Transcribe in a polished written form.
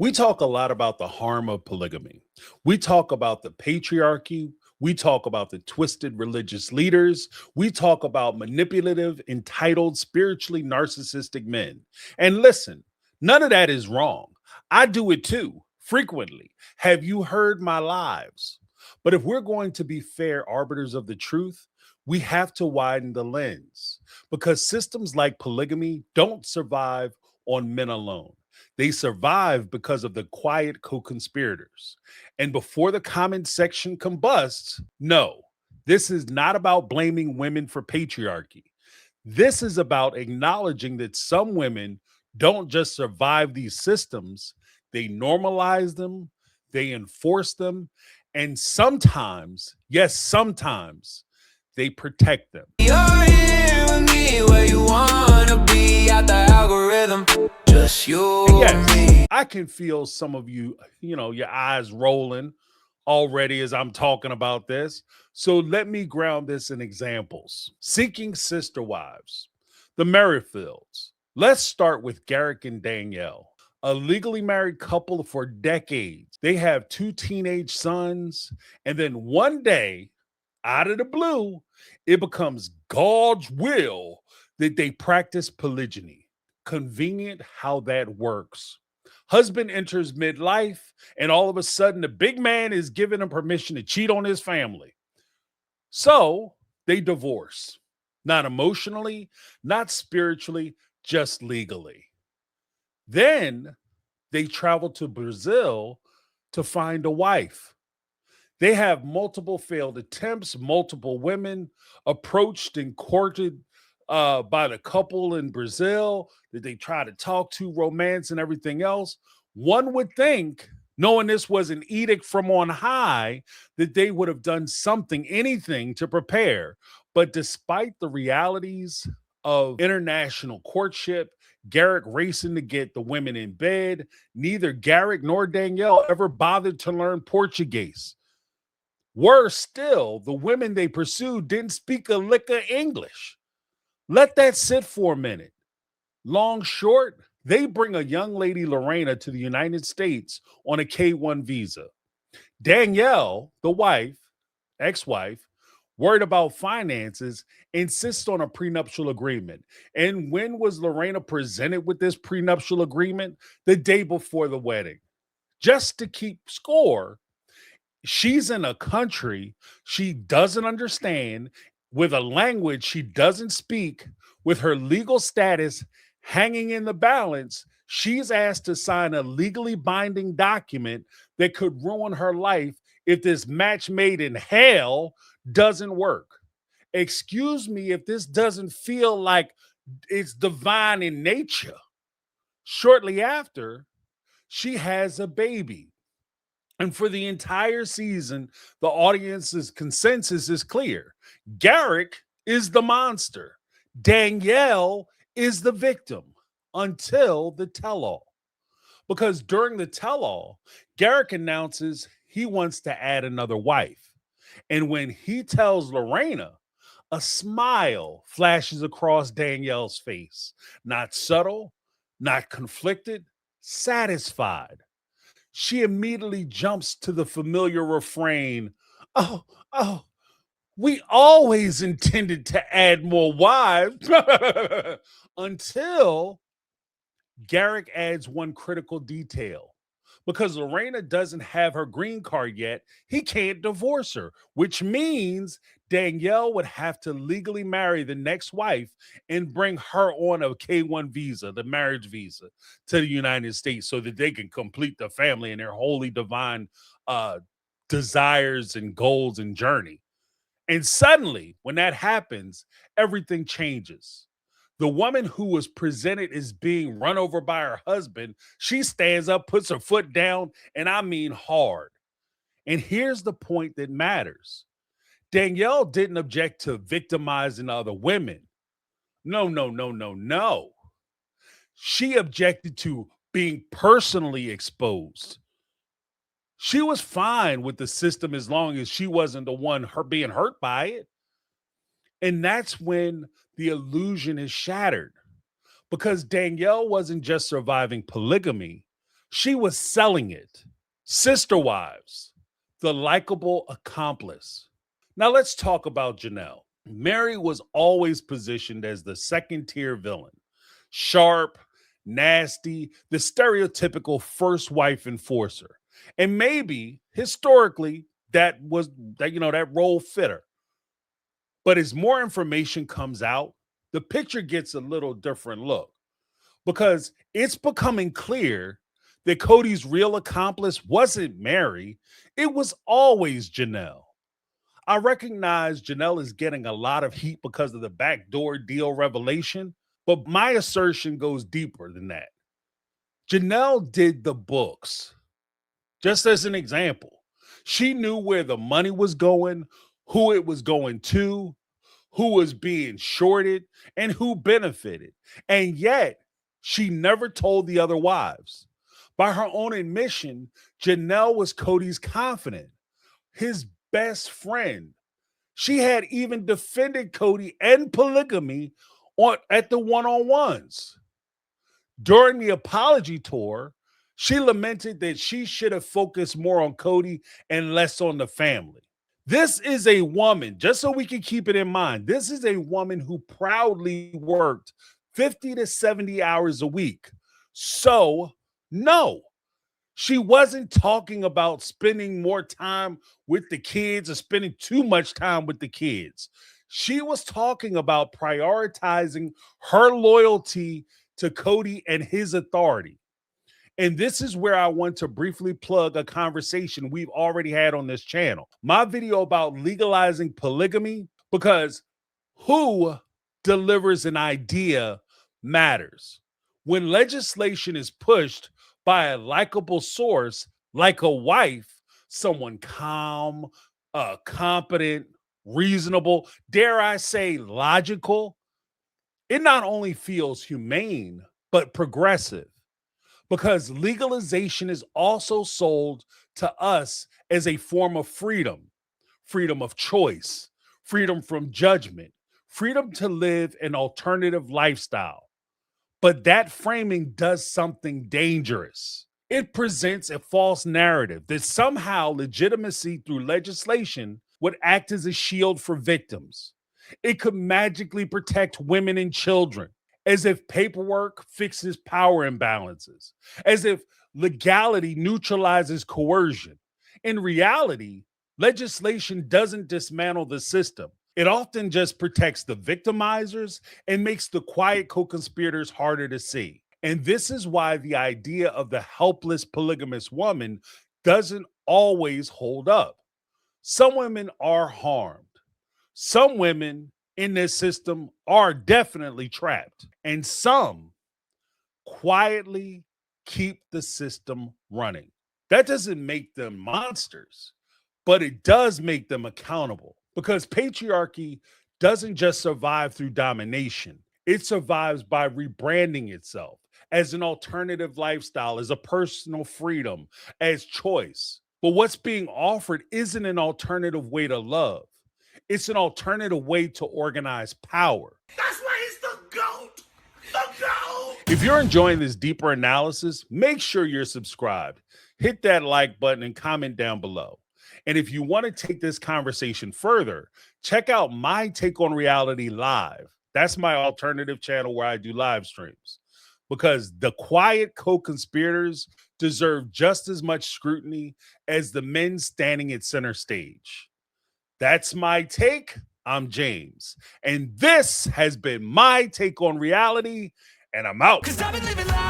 We talk a lot about the harm of polygamy. We talk about the patriarchy. We talk about the twisted religious leaders. We talk about manipulative, entitled, spiritually narcissistic men. And listen, none of that is wrong. I do it too, frequently. Have you heard my lives? But if we're going to be fair arbiters of the truth, we have to widen the lens because systems like polygamy don't survive on men alone. They survive because of the quiet co-conspirators. And before the comment section combusts, no, this is not about blaming women for patriarchy. This is about acknowledging that some women don't just survive these systems, they normalize them, they enforce them, and sometimes, yes, sometimes, they protect them. You're here with me where you wanna be at the algorithm. Just you Yes, and me. I can feel some of you, your eyes rolling already as I'm talking about this. So let me ground this in examples. Seeking sister wives, the Merrifields. Let's start with Garrick and Dannielle, a legally married couple for decades. They have two teenage sons, and then one day, out of the blue, it becomes God's will that they practice polygyny. Convenient how that works. Husband enters midlife, and all of a sudden, the big man is giving him permission to cheat on his family. So they divorce, not emotionally, not spiritually, just legally. Then they travel to Brazil to find a wife. They have multiple failed attempts, multiple women approached and courted by the couple in Brazil that they try to talk to, romance, and everything else. One would think, knowing this was an edict from on high, that they would have done something, anything to prepare. But despite the realities of international courtship, Garrick racing to get the women in bed, neither Garrick nor Dannielle ever bothered to learn Portuguese. Worse still, the women they pursued didn't speak a lick of English. Let that sit for a minute. Long short, they bring a young lady, Lorena, to the United States on a K-1 visa. Dannielle, the wife, ex-wife, worried about finances, insists on a prenuptial agreement. And when was Lorena presented with this prenuptial agreement? The day before the wedding. Just to keep score, she's in a country she doesn't understand, with a language she doesn't speak, with her legal status hanging in the balance. She's asked to sign a legally binding document that could ruin her life if this match made in hell doesn't work. Excuse me if this doesn't feel like it's divine in nature. Shortly after, she has a baby. And for the entire season, the audience's consensus is clear. Garrick is the monster. Dannielle is the victim until the tell-all. Because during the tell-all, Garrick announces he wants to add another wife. And when he tells Lorena, a smile flashes across Dannielle's face. Not subtle, not conflicted, satisfied. She immediately jumps to the familiar refrain, oh, we always intended to add more wives. Until Garrick adds one critical detail. Because Lorena doesn't have her green card yet, he can't divorce her, which means Dannielle would have to legally marry the next wife and bring her on a K-1 visa, the marriage visa, to the United States so that they can complete the family and their holy divine desires and goals and journey. And suddenly, when that happens, everything changes. The woman who was presented as being run over by her husband, she stands up, puts her foot down, and I mean hard. And here's the point that matters. Dannielle didn't object to victimizing other women. No, no, no, no, no. She objected to being personally exposed. She was fine with the system as long as she wasn't the one being hurt by it. And that's when the illusion is shattered. Because Dannielle wasn't just surviving polygamy, She was selling it. Sister Wives, the likable accomplice. Now let's talk about Janelle. Mary was always positioned as the second tier villain. Sharp, nasty, the stereotypical first wife enforcer. And maybe historically that role fit her. But as more information comes out, the picture gets a little different look because it's becoming clear that Cody's real accomplice wasn't Mary, it was always Janelle. I recognize Janelle is getting a lot of heat because of the backdoor deal revelation, but my assertion goes deeper than that. Janelle did the books. Just as an example, she knew where the money was going, who it was going to, who was being shorted, and who benefited. And yet, she never told the other wives. By her own admission, Janelle was Cody's confidant, his best friend. She had even defended Cody and polygamy at the one-on-ones. During the apology tour, she lamented that she should have focused more on Cody and less on the family. This is a woman, just so we can keep it in mind, this is a woman who proudly worked 50 to 70 hours a week. So, no, she wasn't talking about spending more time with the kids or spending too much time with the kids. She was talking about prioritizing her loyalty to Cody and his authority. And this is where I want to briefly plug a conversation we've already had on this channel. My video about legalizing polygamy, because who delivers an idea matters. When legislation is pushed by a likable source, like a wife, someone calm, competent, reasonable, dare I say logical, it not only feels humane, but progressive. Because legalization is also sold to us as a form of freedom, freedom of choice, freedom from judgment, freedom to live an alternative lifestyle. But that framing does something dangerous. It presents a false narrative that somehow legitimacy through legislation would act as a shield for victims. It could magically protect women and children, as if paperwork fixes power imbalances, as if legality neutralizes coercion. In reality, legislation doesn't dismantle the system. It often just protects the victimizers and makes the quiet co-conspirators harder to see. And this is why the idea of the helpless polygamous woman doesn't always hold up. Some women are harmed. Some women in this system are definitely trapped, and some quietly keep the system running. That doesn't make them monsters, but it does make them accountable, because patriarchy doesn't just survive through domination. It survives by rebranding itself as an alternative lifestyle, as a personal freedom, as choice. But what's being offered isn't an alternative way to love. It's an alternative way to organize power. That's why he's the GOAT! The GOAT! If you're enjoying this deeper analysis, make sure you're subscribed. Hit that like button and comment down below. And if you want to take this conversation further, check out My Take on Reality Live. That's my alternative channel where I do live streams. Because the quiet co-conspirators deserve just as much scrutiny as the men standing at center stage. That's my take. I'm James. And this has been My Take on Reality, and I'm out. 'Cause I've been living life.